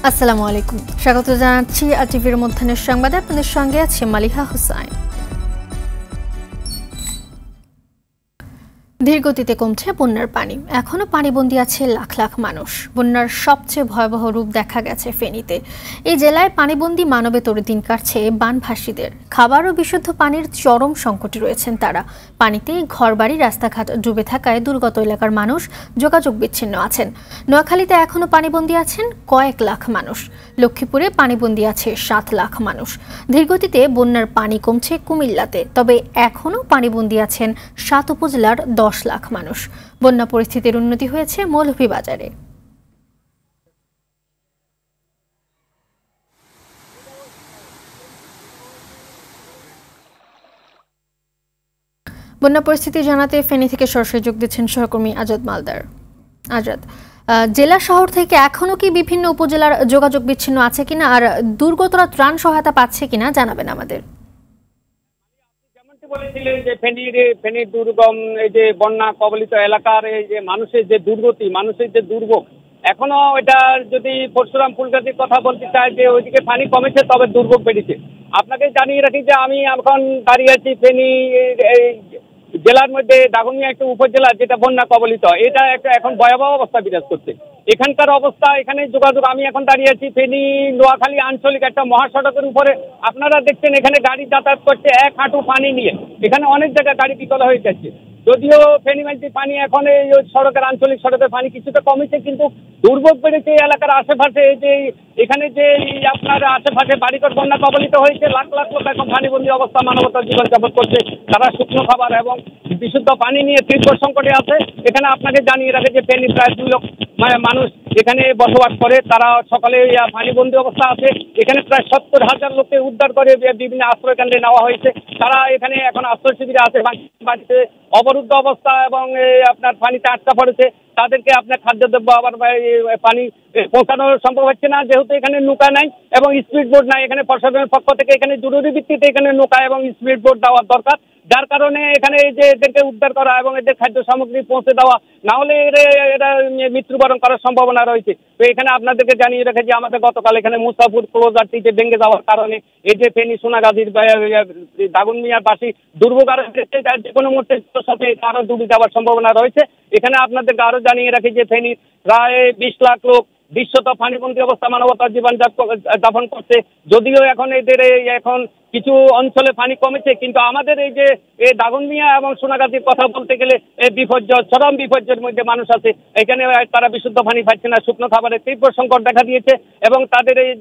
আসসালামু আলাইকুম, স্বাগত জানাচ্ছি আরটিভির মধ্যাহ্নের সংবাদে। আপনাদের সঙ্গে আছে মালিহা হুসাইন। ধীরগতিতে কমছে বন্যার পানি, এখনো পানিবন্দী আছে লাখ লাখ মানুষ। বন্যার সবচেয়ে ভয়াবহ রূপ দেখা গেছে ফেনীতে। এই জেলায় পানিবন্দী মানবে তোড়ে দিন কাটছে বানভাসীদের। খাবার ও বিশুদ্ধ পানির চরম সংকটে রয়েছেন তারা। পানিতে ঘরবাড়ি, রাস্তাঘাট ডুবে থাকায় দুর্গত এলাকার মানুষ যোগাযোগ বিচ্ছিন্ন আছেন। নোয়াখালীতে এখনো পানিবন্দী আছেন কয়েক লাখ মানুষ। লক্ষ্মীপুরে পানিবন্দী আছে 7 লাখ মানুষ। ধীরগতিতে বন্যার পানি কমছে কুমিল্লাতে, তবে এখনো পানিবন্দী আছেন 7 উপজেলার 10 লাখ মানুষ। বন্যা পরিস্থিতির উন্নতি হয়েছে মৌলভীবাজারে। বন্যা পরিস্থিতি জানাতে ফেনী থেকে সরাসরি যোগ দিচ্ছেন সহকর্মী আজাদ মালদার। আজাদ, জেলা শহর থেকে এখনো কি বিভিন্ন উপজেলার যোগাযোগ বিচ্ছিন্ন আছে কিনা, আর দুর্গতরা ত্রাণ সহায়তা পাচ্ছে কিনা জানাবেন আমাদের। বলেছিলেন যে ফেনীর দুর্গম এই যে বন্যা কবলিত এলাকার এই যে মানুষের যে দুর্গতি, মানুষের যে দুর্ভোগ, এখনো এটা যদি পরশুরাম ফুলগাছির কথা বলতে চাই যে ওইদিকে পানি কমেছে, তবে দুর্ভোগ বেড়েছে। আপনাকে জানিয়ে রাখি যে আমি এখন দাঁড়িয়ে আছি ফেনী এই জেলার মধ্যে দাগনমিয়া একটা উপজেলা, যেটা বন্যা কবলিত। এটা একটা এখন ভয়াবহ অবস্থা বিরাজ করছে এখানকার অবস্থা। এখানে যোগাযোগ, আমি এখন দাঁড়িয়ে আছি ফেনী নোয়াখালী আঞ্চলিক একটা মহাসড়কের উপরে। আপনারা দেখছেন এখানে গাড়ি যাতায়াত করছে 1 হাঁটু পানি নিয়ে। এখানে অনেক জায়গায় গাড়ি বিকল হয়ে যাচ্ছে। যদিও ফেনীমাইতি পানি এখন এই সড়কের আঞ্চলিক সড়কের পানি কিছুটা কমেছে, কিন্তু দুর্ভোগ বেড়েছে এই এলাকার আশেপাশে। এই যে এখানে যে আপনার আশেপাশে বাড়িঘর বন্যা কবলিত হয়েছে, লাখ লাখ লোক এখন পানিবন্দী অবস্থা মানবতার জীবনযাপন করছে। তারা শুকনো খাবার এবং বিশুদ্ধ পানি নিয়ে তীব্র সংকটে আছে। এখানে আপনাকে জানিয়ে রাখে যে ফেনী প্রায় 2 লাখ মানুষ এখানে বসবাস করে। তারা সকালে পানিবন্দী অবস্থা আছে। এখানে প্রায় 70,000 লোককে উদ্ধার করে বিভিন্ন আশ্রয় কেন্দ্রে নেওয়া হয়েছে। তারা এখানে এখন আশ্রয় শিবিরে আছে। বাড়িতে অবরুদ্ধ অবস্থা এবং আপনার পানিতে আটকা পড়েছে। তাদেরকে আপনার খাদ্যদ্রব্য আবার পানি পৌঁছানো সম্ভব হচ্ছে না, যেহেতু এখানে নৌকা নাই এবং স্পিড বোট নাই। এখানে প্রশাসনের পক্ষ থেকে এখানে জরুরি ভিত্তিতে এখানে নৌকা এবং স্পিড বোট দেওয়ার দরকার, যার কারণে এখানে এই যে এদেরকে উদ্ধার করা এবং এদের খাদ্য সামগ্রী পৌঁছে দেওয়া, না হলে এরা মৃত্যুবরণ করার সম্ভাবনা রয়েছে। তো এখানে আপনাদেরকে জানিয়ে রেখে যে আমাদের গতকাল এখানে মুসাফুর ক্লোজারটি যে ভেঙে যাওয়ার কারণে এই যে ফেনী সোনাগাজীর দাগনমিয়ার বাসী দুর্ভোগ আরো যে কোনো মুহূর্তে সাথে আরো ডুবে যাওয়ার সম্ভাবনা রয়েছে। এখানে আপনাদেরকে আরো জানিয়ে রাখি যে ফেনীর প্রায় 20 লাখ লোক দৃশ্যত পানিবন্দী অবস্থা মানবতার জীবন যাপন করছে। যদিও এখন এদের এখন কিছু অঞ্চলে পানি কমেছে, কিন্তু আমাদের এই যে দাগনমিয়া এবং সোনাগাজীর কথা বলতে গেলে বিপর্যয়, চরম বিপর্যয়ের মধ্যে মানুষ আছে। এখানে তারা বিশুদ্ধ পানি পাচ্ছে না, শুকনো খাবারের তীব্র সংকট দেখা দিয়েছে এবং তাদের এই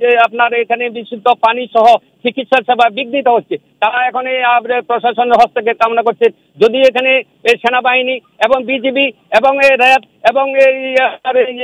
যে আপনার এখানে বিশুদ্ধ পানি সহ চিকিৎসা সেবা বিঘ্নিত হচ্ছে। তারা এখন এই প্রশাসনের হস্তক্ষেপ কামনা করছে। যদি এখানে সেনাবাহিনী এবং বিজিবি এবং র্যাব এবং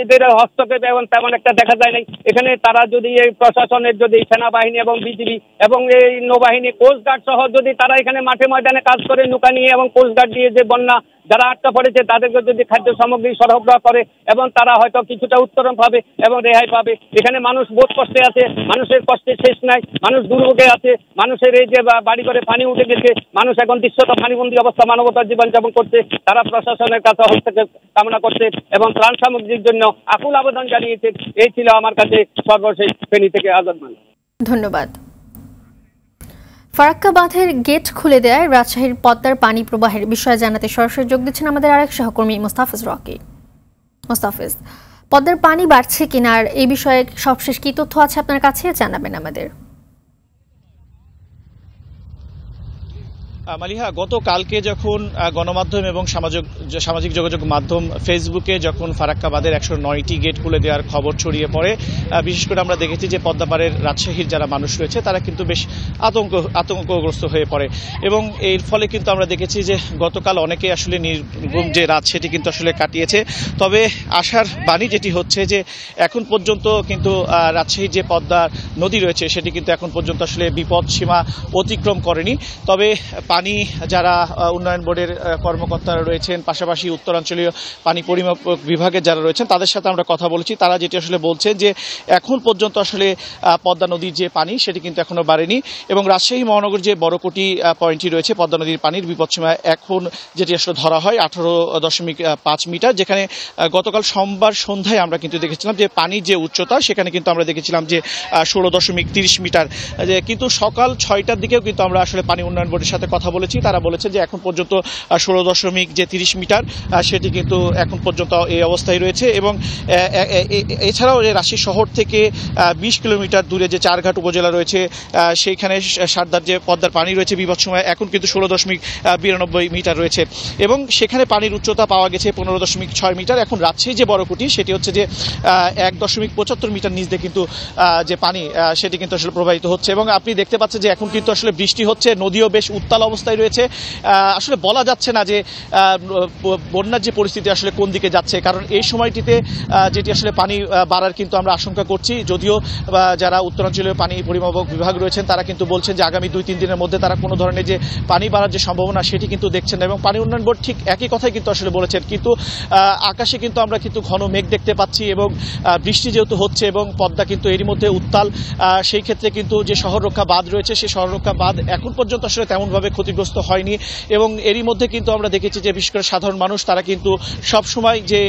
এদের হস্তক্ষেপ এবং তেমন একটা দেখা যায় নাই। এখানে তারা যদি এই প্রশাসনের, যদি সেনাবাহিনী এবং বিজিবি এবং এই নৌবাহিনী, কোস্টগার্ড সহ যদি তারা এখানে মাঠে ময়দানে কাজ করে নৌকা নিয়ে এবং কোস্টগার্ড দিয়ে যে বন্যা যারা আটকা পড়েছে তাদেরকে যদি খাদ্য সামগ্রী সরবরাহ করে, এবং তারা হয়তো কিছুটা উত্তরণ পাবে এবং রেহাই পাবে। এখানে মানুষ বোধ কষ্টে আছে, মানুষের কষ্টে শেষ নাই, মানুষ দুর্ভোগে আছে। মানুষের এই যে বাড়ি ঘরে পানি উঠে গেছে, মানুষ এখন দৃশ্যত পানিবন্দী অবস্থা মানবতার জীবনযাপন করছে। তারা প্রশাসনের কাছে হস্তক্ষেপ কামনা করছে এবং ত্রাণ সামগ্রীর জন্য আকুল আবেদন জানিয়েছে। এই ছিল আমার কাছে সর্বশেষ ফেনী থেকে আজাদ মাল। ধন্যবাদ। ফারাক্কা বাঁধের গেট খুলে দেয় রাজশাহীর পদ্মার পানি প্রবাহের বিষয়ে জানাতে সরাসরি যোগ দিচ্ছেন আমাদের আরেক সহকর্মী মোস্তাফিজ রকি। মোস্তাফিজ, পদ্মার পানি বাড়ছে কিনা আর এই বিষয়ে সবশেষ কি তথ্য আছে আপনার কাছে, জানাবেন আমাদের। মালিহা, গতকালকে যখন গণমাধ্যম এবং সামাজিক যোগাযোগ মাধ্যম ফেসবুকে যখন ফারাক্কা বাঁধের 109টি গেট খুলে দেওয়ার খবর ছড়িয়ে পড়ে, বিশেষ করে আমরা দেখেছি যে পদ্মাপাড়ের রাজশাহীর যারা মানুষ রয়েছে তারা কিন্তু বেশ আতঙ্কগ্রস্ত হয়ে পড়ে এবং এর ফলে কিন্তু আমরা দেখেছি যে গতকাল অনেকে আসলে নির্ঘুম যে রাত সেটি কিন্তু আসলে কাটিয়েছে। তবে আশার বাণী যেটি হচ্ছে যে এখন পর্যন্ত কিন্তু রাজশাহীর যে পদ্মা নদী রয়েছে সেটি কিন্তু এখন পর্যন্ত আসলে বিপদ সীমা অতিক্রম করেনি। তবে পানি যারা উন্নয়ন বোর্ডের কর্মকর্তারা রয়েছেন, পাশাপাশি উত্তরাঞ্চলীয় পানি পরিমাপ বিভাগে যারা রয়েছেন তাদের সাথে আমরা কথা বলেছি। তারা যেটি আসলে বলছেন যে এখন পর্যন্ত আসলে পদ্মা নদীর যে পানি সেটি কিন্তু এখনো বাড়েনি এবং রাজশাহী মহানগর যে বড়কটি পয়েন্টটি রয়েছে পদ্মা নদীর পানির বিপদসীমা এখন যেটি আসলে ধরা হয় 18.5 মিটার, যেখানে গতকাল সোমবার সন্ধ্যায় আমরা কিন্তু দেখেছিলাম যে পানির যে উচ্চতা সেখানে কিন্তু আমরা দেখেছিলাম যে 16.30 মিটার। কিন্তু সকাল 6টার দিকেও কিন্তু আমরা আসলে পানি উন্নয়ন বোর্ডের সাথে কথা বলেছি। তারা বলেছে যে এখন পর্যন্ত 16.30 মিটার সেটি কিন্তু এখন পর্যন্ত এই অবস্থায় রয়েছে এবং এছাড়াও রাজশাহী শহর থেকে 20 কিলোমিটার দূরে যে চারঘাট উপজেলা রয়েছে সেইখানে সারদার যে পদ্মার পানি রয়েছে বিপদসীমা এখন কিন্তু 16.92 মিটার রয়েছে এবং সেখানে পানির উচ্চতা পাওয়া গেছে 15.6 মিটার। এখন রাজশাহী যে বড়কুটি সেটি হচ্ছে যে 1.75 মিটার নিচ দিয়ে কিন্তু যে পানি সেটি কিন্তু আসলে প্রবাহিত হচ্ছে এবং আপনি দেখতে পাচ্ছেন যে এখন কিন্তু আসলে বৃষ্টি হচ্ছে, নদীও বেশ উত্তাল অবস্থায় রয়েছে। আসলে বলা যাচ্ছে না যে বন্যার যে পরিস্থিতি আসলে কোন দিকে যাচ্ছে, কারণ এই সময়টিতে যেটি আসলে পানি বাড়ার কিন্তু আমরা আশঙ্কা করছি। যদিও যারা উত্তরাঞ্চলীয় পানি পরিমাপক বিভাগ রয়েছেন তারা কিন্তু বলছেন যে আগামী 2-3 দিনের মধ্যে তারা কোনো ধরনের যে পানি বাড়ার যে সম্ভাবনা সেটি কিন্তু দেখছেন এবং পানি উন্নয়ন বোর্ড ঠিক একই কথাই কিন্তু আসলে বলেছেন। কিন্তু আকাশে কিন্তু আমরা কিন্তু ঘন মেঘ দেখতে পাচ্ছি এবং বৃষ্টি যেহেতু হচ্ছে এবং পদ্মা কিন্তু এরই মধ্যে উত্তাল, সেই ক্ষেত্রে কিন্তু যে শহর রক্ষা বাঁধ রয়েছে সেই শহর রক্ষা বাঁধ এখন পর্যন্ত আসলে তেমনভাবে ক্ষতিগ্রস্ত হয়নি এবং এরই মধ্যে কিন্তু আমরা দেখেছি যে বিশেষ করে সাধারণ মানুষ তারা কিন্তু সবসময় যে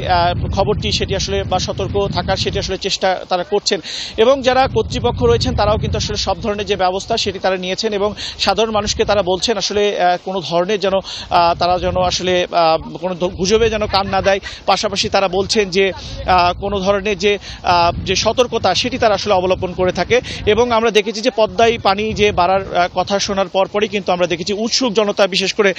খবরটি সেটি আসলে বা সতর্ক থাকার সেটি আসলে চেষ্টা তারা করছেন এবং যারা কর্তৃপক্ষ রয়েছেন তারাও কিন্তু আসলে সব ধরনের যে ব্যবস্থা সেটি তারা নিয়েছেন এবং সাধারণ মানুষকে তারা বলছেন আসলে কোনো ধরনের যেন তারা যেন আসলে কোনো গুজবে যেন কান না দেয়। পাশাপাশি তারা বলছেন যে কোনো ধরনের যে সতর্কতা সেটি তারা আসলে অবলম্বন করে থাকে এবং আমরা দেখেছি যে পদ্মায় পানি যে বাড়ার কথা শোনার পরপরই কিন্তু আমরা দেখেছি উৎসুক জনতা বিশেষ করে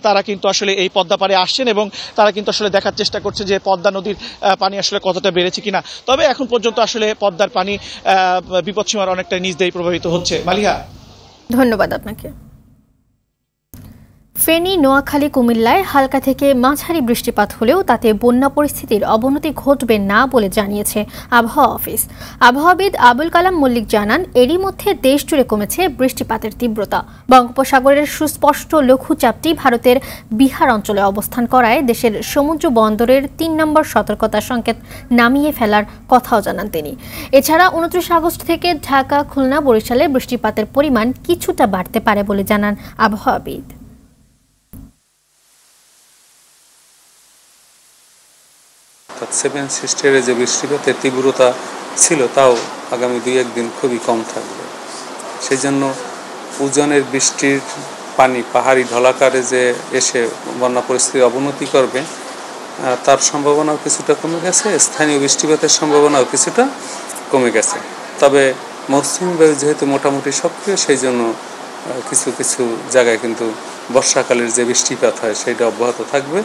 তারা কিন্তু আসলে এই পদ্মা পাড়ে আসছেন এবং তারা কিন্তু আসলে দেখার চেষ্টা করছে যে পদ্মা নদীর পানি আসলে কতটা বেড়েছে কিনা। তবে এখন পর্যন্ত আসলে পদ্মার পানি বিপদসীমার অনেকটা নিচ দিয়ে প্রভাবিত হচ্ছে। মালিহা, ধন্যবাদ আপনাকে। ফেনী, নোয়াখালী, কুমিল্লায় হালকা থেকে মাঝারি বৃষ্টিপাত হলেও তাতে বন্যা পরিস্থিতির অবনতি ঘটবে না বলে জানিয়েছে আবহাওয়া অফিস। আবহাওয়াবিদ আবুল কালাম মল্লিক জানান, এরই মধ্যে দেশ জুড়ে কমেছে বৃষ্টিপাতের তীব্রতা। বঙ্গোপসাগরের সুস্পষ্ট লঘুচাপটি ভারতের বিহার অঞ্চলে অবস্থান করায় দেশের সমুদ্র বন্দরের 3 নম্বর সতর্কতা সংকেত নামিয়ে ফেলার কথাও জানান তিনি। এছাড়া 29 আগস্ট থেকে ঢাকা, খুলনা, বরিশালে বৃষ্টিপাতের পরিমাণ কিছুটা বাড়তে পারে বলে জানান আবহাওয়াবিদ। 7 সিস্টারে যে বৃষ্টিপাতের তীব্রতা ছিল তাও আগামী 2-1 দিন খুবই কম থাকবে। সেই জন্য উজানের বৃষ্টির পানি পাহাড়ি ঢলাকারে যে এসে বন্যা পরিস্থিতির অবনতি করবে তার সম্ভাবনাও কিছুটা কমে গেছে, স্থানীয় বৃষ্টিপাতের সম্ভাবনাও কিছুটা কমে গেছে। তবে মৌসুমী বায়ু যেহেতু মোটামুটি সক্রিয় সেই জন্য কিছু কিছু জায়গায় কিন্তু বর্ষাকালের যে বৃষ্টিপাত হয় সেটা অব্যাহত থাকবে।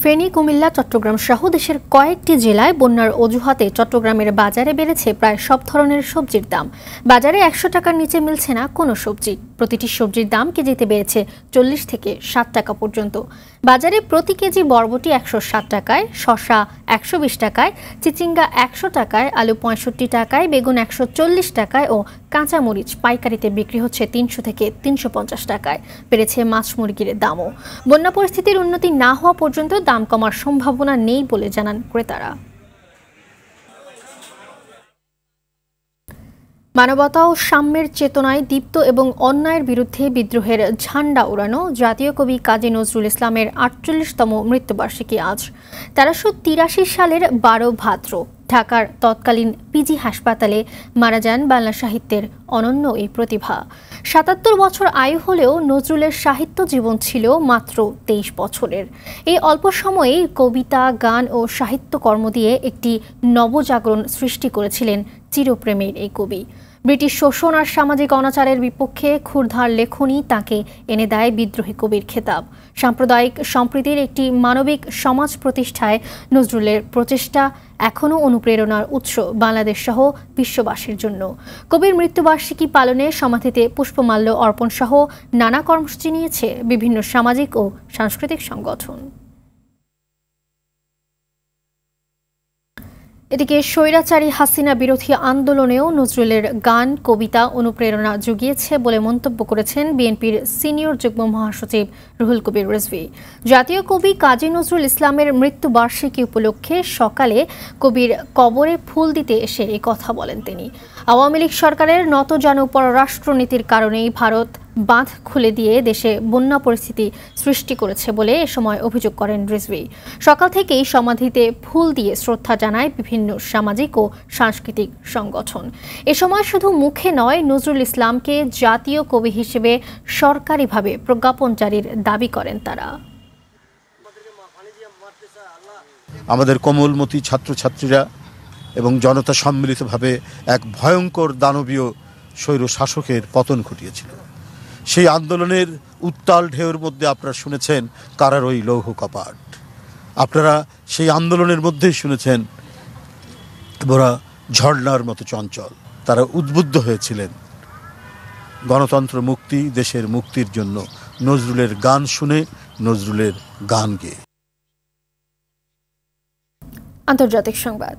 ফেনী, কুমিল্লা, চট্টগ্রাম সহ দেশের কয়েকটি জেলায় বন্যার অজুহাতে চট্টগ্রামের বাজারে বেড়েছে প্রায় সব ধরনের সবজির দাম। বাজারে 100 টাকার নিচে মিলছে না কোনো সবজি। প্রতিটি সবজির দাম কেজিতে বেড়েছে 40 থেকে 60 টাকা পর্যন্ত। বাজারে প্রতি কেজি বরবটি 160 টাকায়, শসা 120 টাকায়, চিচিঙ্গা 100 টাকায়, আলু 65 টাকায়, বেগুন 140 টাকায় ও কাঁচামরিচ পাইকারিতে বিক্রি হচ্ছে 300 থেকে 350 টাকায়। বেড়েছে মাছ মুরগির দামও। বন্যা পরিস্থিতির উন্নতি না হওয়া পর্যন্ত দাম কমার সম্ভাবনা নেই বলে জানান ক্রেতারা। মানবতা ও সাম্যের চেতনায় দীপ্ত এবং অন্যায়ের বিরুদ্ধে বিদ্রোহের ঝান্ডা ওড়ানো জাতীয় কবি কাজী নজরুল ইসলামের 48তম মৃত্যুবার্ষিকী আজ। 1383 সালের 12 ভাদ্র ঢাকার তৎকালীন পিজি হাসপাতালে মারা যান বাংলা সাহিত্যের অনন্য এই প্রতিভা। 77 বছর আয়ু হলেও নজরুলের সাহিত্য জীবন ছিল মাত্র 23 বছরের। এই অল্প সময়েই কবিতা, গান ও সাহিত্যকর্ম দিয়ে একটি নবজাগরণ সৃষ্টি করেছিলেন চিরপ্রেমের এই কবি। ব্রিটিশ শোষণ আর সামাজিক অনাচারের বিপক্ষে ক্ষুরধার লেখনী তাকে এনে দেয় বিদ্রোহী কবির খেতাব। সাম্প্রদায়িক সম্প্রীতির একটি মানবিক সমাজ প্রতিষ্ঠায় নজরুলের প্রচেষ্টা এখনও অনুপ্রেরণার উৎস বাংলাদেশ সহ বিশ্ববাসীর জন্য। কবির মৃত্যুবার্ষিকী পালনে সমাধিতে পুষ্পমাল্য অর্পণ সহ নানা কর্মসূচি নিয়েছে বিভিন্ন সামাজিক ও সাংস্কৃতিক সংগঠন। এদিকে স্বৈরাচারী হাসিনা বিরোধী আন্দোলনেও নজরুলের গান কবিতা অনুপ্রেরণা জুগিয়েছে বলে মন্তব্য করেছেন বিএনপির সিনিয়র যুগ্ম মহাসচিব রুহুল কবির রিজভী। জাতীয় কবি কাজী নজরুল ইসলামের মৃত্যুবার্ষিকী উপলক্ষে সকালে কবির কবরে ফুল দিতে এসে এই কথা বলেন তিনি। আওয়ামী লীগ সরকারের নতজানু পররাষ্ট্রনীতির কারণেই ভারত বাঁধ খুলে দিয়ে দেশে বন্যা পরিস্থিতি সৃষ্টি করেছে বলে এ সময় অভিযোগ করেন রিজভী। সকাল থেকেই সমাধিতে ফুল দিয়ে শ্রদ্ধা জানায় বিভিন্ন সামাজিক ও সাংস্কৃতিক সংগঠন। এ সময় শুধু মুখে নয়, নজরুল ইসলামকে জাতীয় কবি হিসেবে সরকারিভাবে প্রজ্ঞাপন জারির দাবি করেন তারা। আমাদের কোমলমতি ছাত্রছাত্রীরা এবং জনতা সম্মিলিতভাবে এক ভয়ঙ্কর দানবীয় স্বৈর শাসকের পতন ঘটিয়েছিল। সেই আন্দোলনের উত্তাল ঢেউর মধ্যে আপনারা শুনেছেন কারার ওই লৌহ কপাট। আপনারা সেই আন্দোলনের মধ্যেই শুনেছেন ওরা ঝর্ণার মতো চঞ্চল। তারা উদ্বুদ্ধ হয়েছিলেন গণতন্ত্র মুক্তি, দেশের মুক্তির জন্য নজরুলের গান শুনে, নজরুলের গান গেয়ে। আন্তর্জাতিক সংবাদ।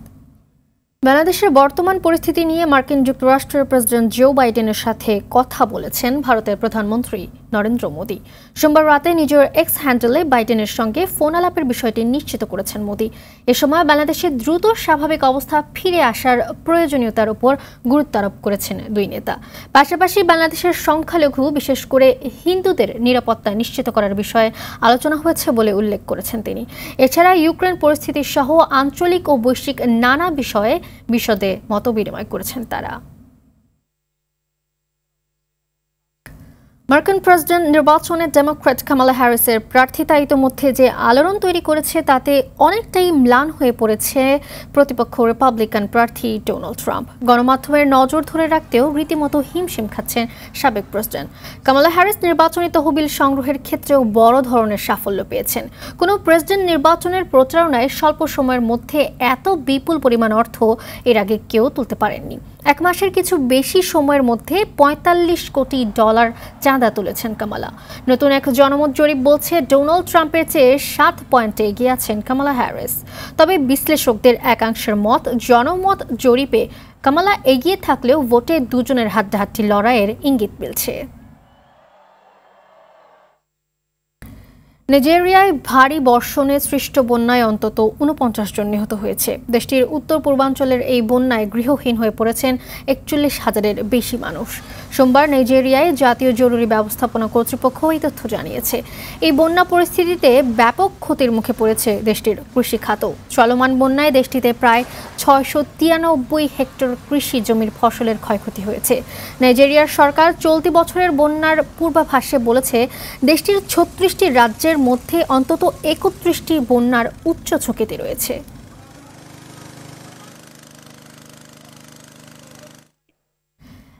বাংলাদেশের বর্তমান পরিস্থিতি নিয়ে মার্কিন যুক্তরাষ্ট্রের প্রেসিডেন্ট জো বাইডেনের সাথে কথা বলেছেন ভারতের প্রধানমন্ত্রী নরেন্দ্র মোদি। সোমবার রাতে নিজের এক্স হ্যান্ডেলে বাইডেনের সঙ্গে ফোন আলাপের বিষয়টি নিশ্চিত করেছেন মোদি। এ সময় বাংলাদেশের দ্রুত স্বাভাবিক অবস্থা ফিরে আসার প্রয়োজনীয়তার উপর গুরুত্ব আরোপ করেছেন দুই নেতা। পাশাপাশি বাংলাদেশের সংখ্যালঘু, বিশেষ করে হিন্দুদের নিরাপত্তা নিশ্চিত করার বিষয়ে আলোচনা হয়েছে বলে উল্লেখ করেছেন তিনি। এছাড়া ইউক্রেন পরিস্থিতি সহ আঞ্চলিক ও বৈশ্বিক নানা বিষয়ে বিশদে মতবিনিময় করেছেন তারা। মার্কিন প্রেসিডেন্ট নির্বাচনে ডেমোক্র্যাট কামালা হ্যারিসের প্রার্থিতা ইতোমধ্যে যে আলোড়ন তৈরি করেছে তাতে অনেকটাই ম্লান হয়ে পড়েছে প্রতিপক্ষ রিপাবলিকান প্রার্থী ডোনাল্ড ট্রাম্প। গণমাধ্যমের নজর ধরে রাখতেও রীতিমতো হিমশিম খাচ্ছেন সাবেক প্রেসিডেন্ট। কামালা হ্যারিস নির্বাচনী তহবিল সংগ্রহের ক্ষেত্রেও বড় ধরনের সাফল্য পেয়েছেন। কোনো প্রেসিডেন্ট নির্বাচনের প্রচারণায় স্বল্প সময়ের মধ্যে এত বিপুল পরিমাণ অর্থ এর আগে কেউ তুলতে পারেননি। এক মাসের কিছু বেশি সময়ের মধ্যে $45 কোটি চাঁদা তুলেছেন কামালা। নতুন এক জনমত জরিপ বলছে ডোনাল্ড ট্রাম্পের চেয়ে 7 পয়েন্টে এগিয়ে আছেন কামালা হ্যারিস। তবে বিশ্লেষকদের একাংশের মত, জনমত জরিপে কামালা এগিয়ে থাকলেও ভোটে দুজনের হাড্ডাহাড্ডি লড়াইয়ের ইঙ্গিত মিলছে। নাইজেরিয়ায় ভারী বর্ষণে সৃষ্ট বন্যায় অন্তত 49 জন নিহত হয়েছে। দেশটির উত্তর পূর্বাঞ্চলের এই বন্যায় গৃহহীন হয়ে পড়েছেন 41,000-এর বেশি মানুষ। সোমবার নাইজেরিয়ায় জাতীয় জরুরি ব্যবস্থাপনা কর্তৃপক্ষ এই তথ্য জানিয়েছে। এই বন্যা পরিস্থিতিতে ব্যাপক ক্ষতির মুখে পড়েছে দেশটির কৃষি খাত। চলমান বন্যায় দেশটিতে প্রায় 693 হেক্টর কৃষি জমির ফসলের ক্ষয়ক্ষতি হয়েছে। নাইজেরিয়ার সরকার চলতি বছরের বন্যার পূর্বাভাসে বলেছে দেশটির 36টি রাজ্যের মধ্যে অন্তত 31টি বন্যার উচ্চ ঝুঁকিতে রয়েছে।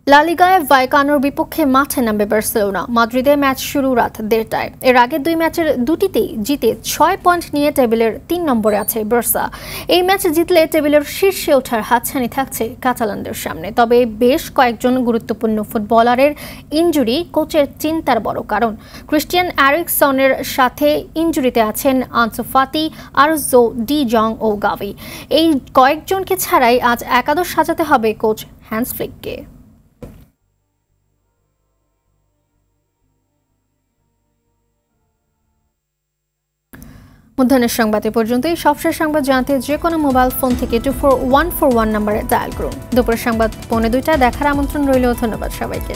লা লিগায় ভাইকানোর বিপক্ষে মাঠে নামবে বার্সেলোনা। মাদ্রিদে ম্যাচ শুরু রাত 1:30টায়। এর আগে দুই ম্যাচের দুটিতেই জিতে 6 পয়েন্ট নিয়ে টেবিলের 3 নম্বরে আছে বার্সা। এই ম্যাচ জিতলে টেবিলের শীর্ষে ওঠার হাতছানি থাকছে কাতালানদের সামনে। তবে বেশ কয়েকজন গুরুত্বপূর্ণ ফুটবলারের ইনজুরি কোচের চিন্তার বড় কারণ। ক্রিস্টিয়ান এরিকসনের সাথে ইনজুরিতে আছেন আনসু ফাতি, আরজো, ডি জং ও গাভি। এই কয়েকজনকে ছাড়াই আজ একাদশ সাজাতে হবে কোচ হ্যান্স ফ্লিককে। মধ্যাহ্নের সংবাদ এ পর্যন্তই। সবশেষ সংবাদ জানতে যে কোনো মোবাইল ফোন থেকে 24141 নম্বরে ডায়াল করুন। দুপুরের সংবাদ 2:45 দেখার আমন্ত্রণ রইল। ধন্যবাদ সবাইকে।